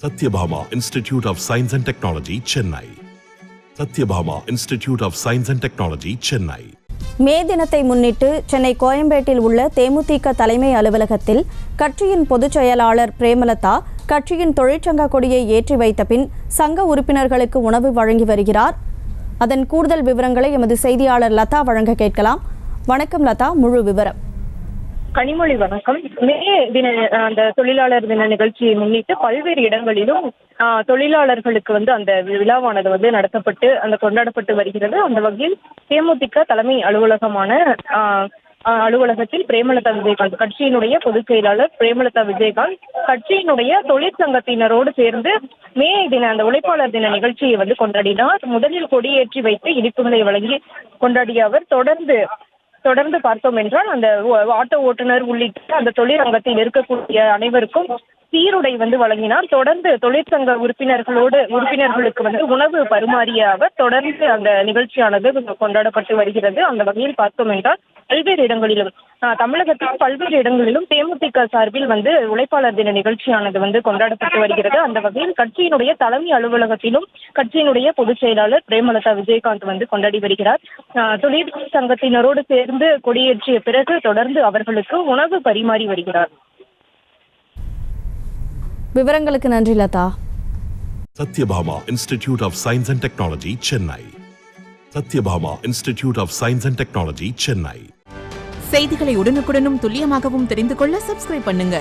Satyabhama Institute of Science and Technology, Chennai. Satyabhama Institute of Science and Technology, Chennai. மே தினத்தை முன்னிட்டு சென்னை கோயம்பேட்டில் உள்ள தேமுதிக தலைமை அலுவலகத்தில் கட்சியின் பொதுச் செயலாளர் பிரேமலதா கட்சியின் தொழிற்சங்க கொடியை ஏற்றி வைத்த பின் சங்க உறுப்பினர்களுக்கு உணவு வழங்கி வருகிறார். அதன் கூடுதல் விவரங்களை எமது செய்தியாளர் லதா வழங்க கேட்கலாம். வணக்கம் லதா, முழு விவரம். கனிமொழி வணக்கம். மே தின அந்த தொழிலாளர் தின நிகழ்ச்சியை முன்னிட்டு பல்வேறு இடங்களிலும் தொழிலாளர்களுக்கு அந்த விழாவானது நடத்தப்பட்டு கொண்டாடப்பட்டு வருகிறது. அந்த வகையில் தேமுதிக தலைமை அலுவலகத்தில் பிரேமலதா விஜயகாந்த், கட்சியினுடைய பொதுச் செயலாளர் பிரேமலதா விஜயகாந்த் கட்சியினுடைய தொழிற்சங்கத்தினரோடு சேர்ந்து மே தின அந்த உழைப்பாளர் தின நிகழ்ச்சியை கொண்டாடினார். முதலில் கொடியேற்றி வைத்து இனிப்புகளை வழங்கி கொண்டாடிய அவர் தொடர்ந்து பார்த்தோம் என்றால் அந்த ஆட்டோ ஓட்டுநர் உள்ளிட்ட அந்த தொழிற்சங்கத்தில் இருக்கக்கூடிய அனைவருக்கும் சீருடை வழங்கினார். தொடர்ந்து தொழிற்சங்க உறுப்பினர்களுக்கு உணவு பரிமாறிய அவர் தொடர்ந்து அந்த நிகழ்ச்சியானது கொண்டாடப்பட்டு வருகிறது. அந்த வகையில் பார்த்தோம் என்றால் பல்வேறு இடங்களிலும் தமிழகத்தில் பல்வேறு இடங்களிலும் தேமுதிக சார்பில் உழைப்பாளர் தின நிகழ்ச்சியானது கொண்டாடப்பட்டு வருகிறது. அந்த வகையில் கட்சியினுடைய தலைமை அலுவலகத்திலும் கட்சியினுடைய பொதுச் செயலாளர் பிரேமலதா விஜயகாந்த் கொண்டாடி வருகிறார். தொழிற்சங்கத்தினரோடு சேர்ந்து கொடியேற்றிய பிறகு தொடர்ந்து அவர்களுக்கு உணவு பரிமாறி வருகிறார். விவரங்களுக்கு நன்றி Latha. Satyabhama Institute of Science and Technology, Chennai. Satyabhama Institute of Science and Technology, Chennai. செய்திகளை உடனுக்குடனும் துல்லியமாகவும் தெரிந்து கொள்ள சப்ஸ்கிரைப் பண்ணுங்க.